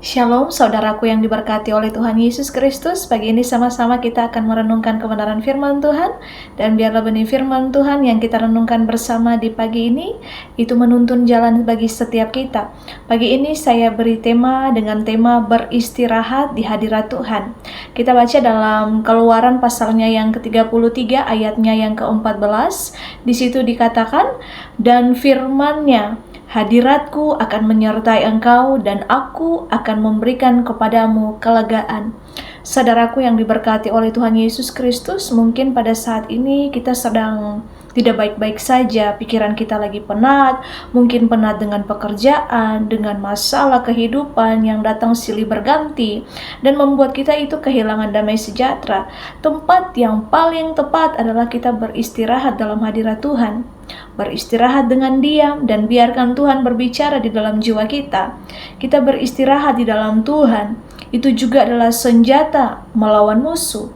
Shalom saudaraku yang diberkati oleh Tuhan Yesus Kristus. Pagi ini sama-sama kita akan merenungkan kebenaran firman Tuhan. Dan biarlah benih firman Tuhan yang kita renungkan bersama di pagi ini itu menuntun jalan bagi setiap kita. Pagi ini saya beri tema dengan tema beristirahat di hadirat Tuhan. Kita baca dalam Keluaran pasalnya yang ke-33 ayatnya yang ke-14. Di situ dikatakan, dan firman-Nya, hadiratku akan menyertai engkau dan aku akan memberikan kepadamu kelegaan. Saudaraku yang diberkati oleh Tuhan Yesus Kristus, mungkin pada saat ini kita sedang tidak baik-baik saja, pikiran kita lagi penat, mungkin penat dengan pekerjaan, dengan masalah kehidupan yang datang silih berganti, dan membuat kita itu kehilangan damai sejahtera. Tempat yang paling tepat adalah kita beristirahat dalam hadirat Tuhan. Beristirahat dengan diam dan biarkan Tuhan berbicara di dalam jiwa kita. Kita beristirahat di dalam Tuhan, itu juga adalah senjata melawan musuh.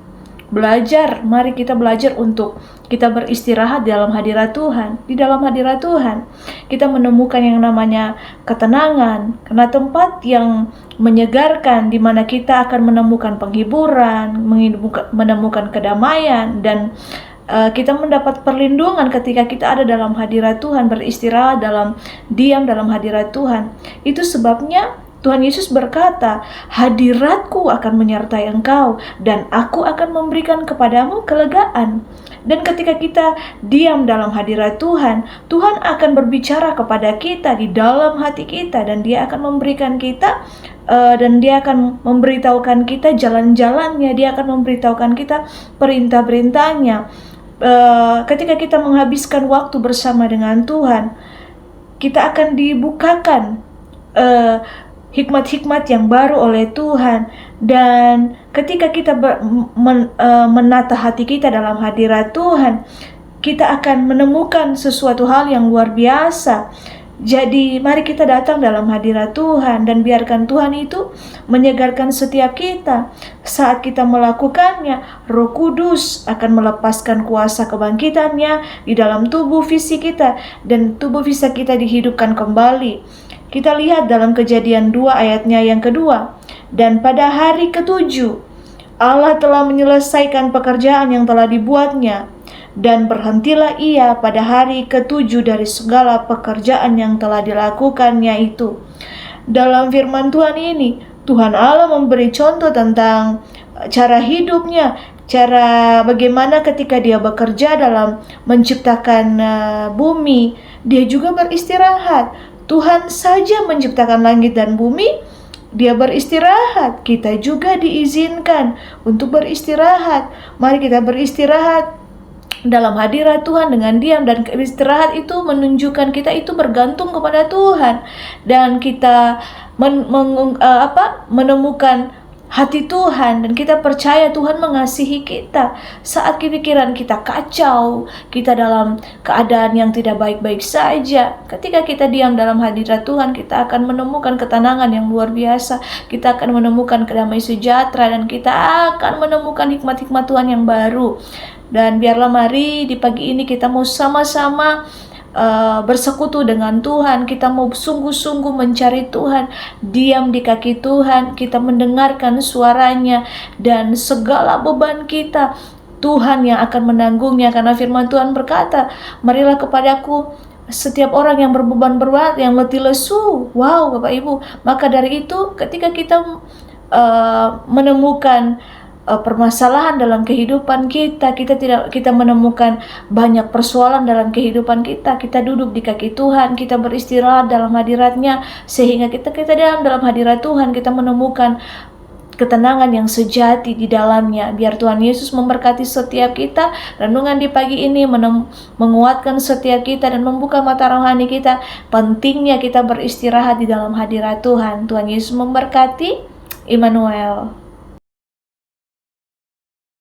Mari kita belajar untuk kita beristirahat di dalam hadirat Tuhan. Di dalam hadirat Tuhan, kita menemukan yang namanya ketenangan, karena tempat yang menyegarkan, di mana kita akan menemukan penghiburan, menemukan kedamaian, dan kita mendapat perlindungan ketika kita ada dalam hadirat Tuhan, beristirahat diam dalam hadirat Tuhan. Itu sebabnya Tuhan Yesus berkata, hadiratku akan menyertai engkau dan aku akan memberikan kepadamu kelegaan. Dan ketika kita diam dalam hadirat Tuhan, Tuhan akan berbicara kepada kita di dalam hati kita, dan Dia akan memberikan kita dan Dia akan memberitahukan kita jalan-jalannya, Dia akan memberitahukan kita perintah-perintahnya. Ketika kita menghabiskan waktu bersama dengan Tuhan, kita akan dibukakan hikmat-hikmat yang baru oleh Tuhan. Dan ketika kita menata hati kita dalam hadirat Tuhan, kita akan menemukan sesuatu hal yang luar biasa. Jadi mari kita datang dalam hadirat Tuhan dan biarkan Tuhan itu menyegarkan setiap kita. Saat kita melakukannya, Roh Kudus akan melepaskan kuasa kebangkitannya di dalam tubuh fisik kita, dan tubuh fisik kita dihidupkan kembali. Kita lihat dalam Kejadian 2 ayatnya yang kedua. Dan pada hari ke-7 Allah telah menyelesaikan pekerjaan yang telah dibuatnya, dan berhentilah Ia pada hari ke-7 dari segala pekerjaan yang telah dilakukannya itu. Dalam firman Tuhan ini, Tuhan Allah memberi contoh tentang cara hidupnya, cara bagaimana ketika Dia bekerja dalam menciptakan bumi, Dia juga beristirahat. Tuhan saja menciptakan langit dan bumi, Dia beristirahat. Kita juga diizinkan untuk beristirahat. Mari kita beristirahat dalam hadirat Tuhan dengan diam, dan istirahat itu menunjukkan kita itu bergantung kepada Tuhan, dan kita menemukan hati Tuhan, dan kita percaya Tuhan mengasihi kita. Saat pikiran kita kacau, kita dalam keadaan yang tidak baik-baik saja, ketika kita diam dalam hadirat Tuhan, kita akan menemukan ketenangan yang luar biasa. Kita akan menemukan damai sejahtera, dan kita akan menemukan hikmat-hikmat Tuhan yang baru. Dan biarlah mari di pagi ini kita mau sama-sama bersekutu dengan Tuhan. Kita mau sungguh-sungguh mencari Tuhan, diam di kaki Tuhan, kita mendengarkan suaranya, dan segala beban kita Tuhan yang akan menanggungnya. Karena firman Tuhan berkata, marilah kepadaku setiap orang yang berbeban berat, yang letih lesu. Wow, Bapak Ibu. Maka dari itu ketika kita menemukan permasalahan dalam kehidupan kita menemukan banyak persoalan dalam kehidupan kita duduk di kaki Tuhan, kita beristirahat dalam hadirat-Nya, sehingga kita dalam hadirat Tuhan, kita menemukan ketenangan yang sejati di dalamnya. Biar Tuhan Yesus memberkati setiap kita. Renungan di pagi ini menguatkan setiap kita dan membuka mata rohani kita. Pentingnya kita beristirahat di dalam hadirat Tuhan. Tuhan Yesus memberkati. Immanuel.